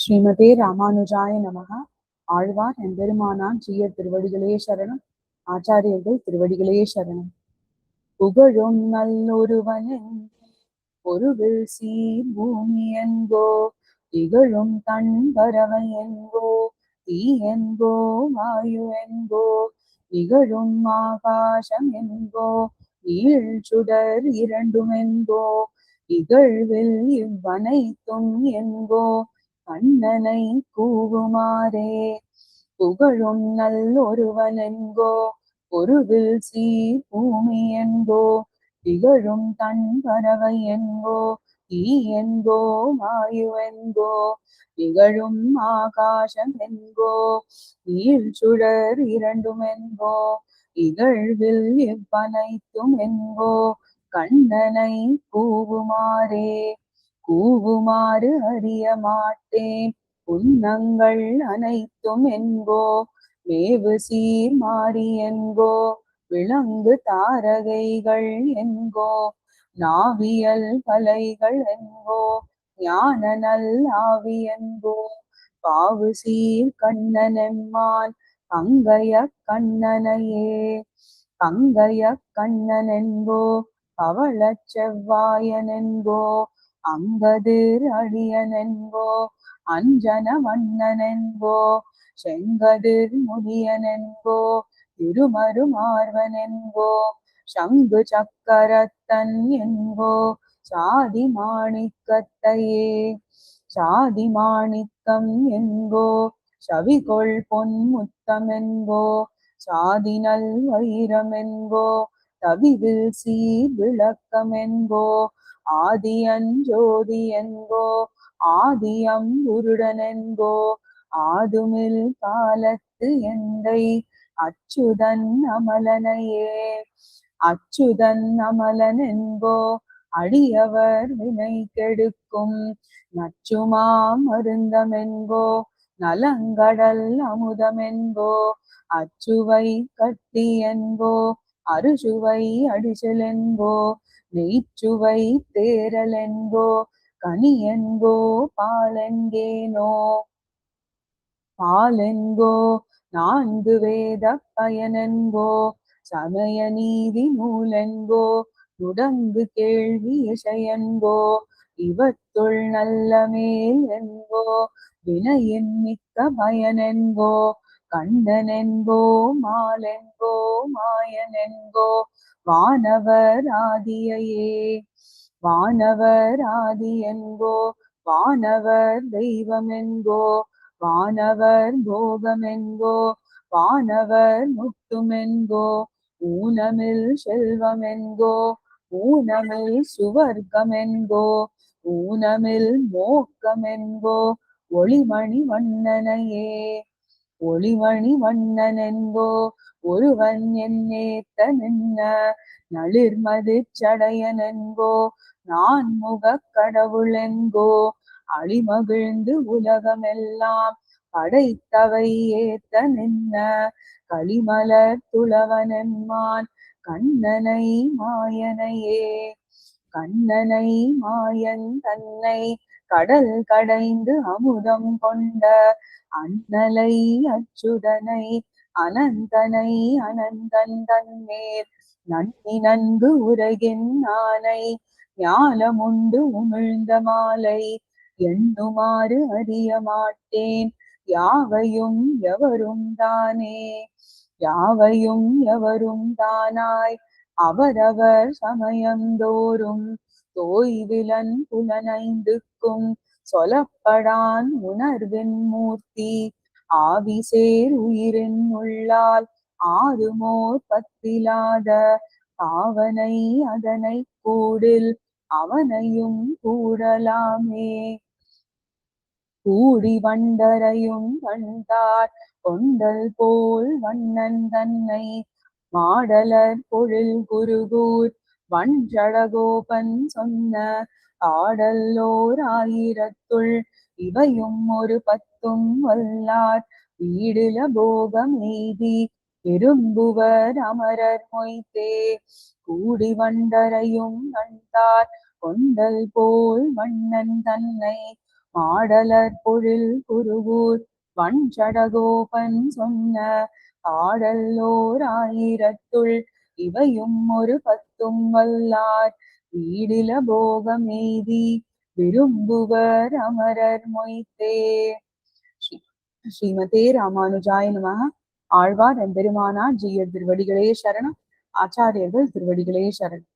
ஸ்ரீமதே ராமானுஜாய நமஹ. ஆழ்வார் எம்பெருமானான் ஜீயர் திருவடிகளே சரணம். ஆச்சாரியர்கள் திருவடிகளே சரணம். புகழும் நல்லொருவனின் பொருவில் சீர் பூமி என்போ, திகழும் தன் பறவை என்போ, தீ என்போ வாயு என்போ, நிகழும் ஆகாசம் என்போ, நீள் சுடர் இரண்டும் என்போ, இகழ்வில் இவ்வனைத்தும் என்போ, கண்ணனை கூவுமாறே. புகழும் நல்லொருவன் என்போ, பொருவில் சீர் பூமி என்போ, திகழும் தன் பறவை என்போ, தீ என்போ வாயு என்போ, நிகழும் ஆகாசம் என்போ, நீள் சுடர் இரண்டும் என்போ, இகழ்வில் இவ்வனைத்தும் என்போ, கண்ணனை கூவுமாறே. கூவுமாறு அறிய மாட்டேன் உன்னங்கள் அனைத்தும் என்போ, மேவு சீர் மாறி என்போ, விளங்கு தாரகைகள் என்போ, நாவியல் கலைகள் என்போ, ஞான நல் ஆவி என்போ, பாவு சீர் கண்ணன் எம்மான் பங்கைய கண்ணனையே. பங்கைய கண்ணன் என்போ, பவளச் செவ்வாயன் என்போ, அங்கதிர் அழியன் என்போ, அஞ்சன வண்ணன் என்போ, செங்கதிர் முடியன் என்போ, திருமரு மார்வன் என்போ, சங்கு சக்கரத்தன் என்போ, சாதி மாணிக்கத்தையே. சாதி மாணிக்கம் என்போ, சவிகொள் பொன்முத்தம் என்போ, சாதினல் வைரம் என்போ, தவிவில் சீர் விளக்கம் என்போ, ஆதியன் ஜோதி என்போ, ஆதியம் குருடன் என்போ, ஆதுமில் காலத்து எந்தை அச்சுதன் அமலனையே. அச்சுதன் அமலன் என்போ, அடியவர் வினை கெடுக்கும் நச்சுமா மருந்தம் என்போ, நலங்கடல் அமுதம் என்போ, அச்சுவை கட்டி என்போ, அறுசுவை அடிசல் என்போ, நெய்ச்சுவை தேரல் என்போ, கனி என்போ பாலென்கேனோ. பாலென்போ நான்கு வேத பயனென்போ, சமய நீதி நூலென்போ, முடங்கு கேள்வி இசையென்போ, இவத்துள் நல்ல மேல் என்போ, வினையின் மிக்க பயனென்போ, கண்ணன் என்போ மாலென்போ மாயன் என்போ, வானவர் ஆதியையே. வானவர் ஆதி என்போ, வானவர் தெய்வம் என்போ, வானவர் போகம் என்போ, வானவர் முட்டும் என்போ, ஊனமில் செல்வம் என்போ, ஊனமில் சுவர்க்கம் என்போ, ஊனமில் மோக்கம் என்போ, ஒளிமணி வண்ணனையே. ஒளிமணி வண்ணன் என்போ, ஒருவன் என்னேத்த நின்ன நளிர்மது சடையன் என்போ, நான் முக கடவுள் என்போ, அழிமகிழ்ந்து உலகமெல்லாம் படைத்தவை ஏத்த நின்ன களிமலர் துளவன் எம்மான் கண்ணனை மாயனையே. கண்ணனை மாயன் தன்னை கடல் கடைந்து அமுதம் கொண்ட அண்ணலை அச்சுதனை அனந்தனை அனந்தன் தன்மேல் நன்னி நன்கு உலகின் ஆனை ஞாலமுண்டு உமிழ்ந்த மாலை எண்ணுமாறு அறிய மாட்டேன் யாவையும் எவரும் தானே. யாவையும் எவரும் தானாய் அவரவர் சமயந்தோறும் தோய்விலன் புலனைந்துக்கும் சொலப்படான் உணர்வின் மூர்த்தி ஆவிசேர் உயிரின் உள்ளால் ஆறுமோர் பத்திலாத பாவனை அதனை கூடில் அவனையும் கூடலாமே. கூடி வண்டரையும் கண்டார் கொண்டல் போல் வண்ணன் தன்னை மாடலர் பொழில் குருகூர் வஞ்சடகோபன் சொன்ன ஆடல்லோர் ஆயிரத்துள் இவையும் ஒரு பத்தும் வல்லார் வீடில போகம் எய்தி விரும்புவர் அமரர் மொய்த்தே. கூடி வண்டரையும் கண்டார் கொண்டல் போல் வண்ணன் தன்னை மாடலர் பொழில் குருகூர் வஞ்சடகோபன் சொன்ன ஆடல்லோர் ஆயிரத்துள் இவையும் ஒரு பத்தும் வல்லார் வீடில போகம் எய்தி விரும்புவர் அமரர் மொய்த்தே. ஸ்ரீமதே ராமானுஜாய நமः. ஆழ்வார் எம்பெருமானார் ஜீயர் திருவடிகளே சரணம். ஆச்சாரியர்கள் திருவடிகளே சரணம்.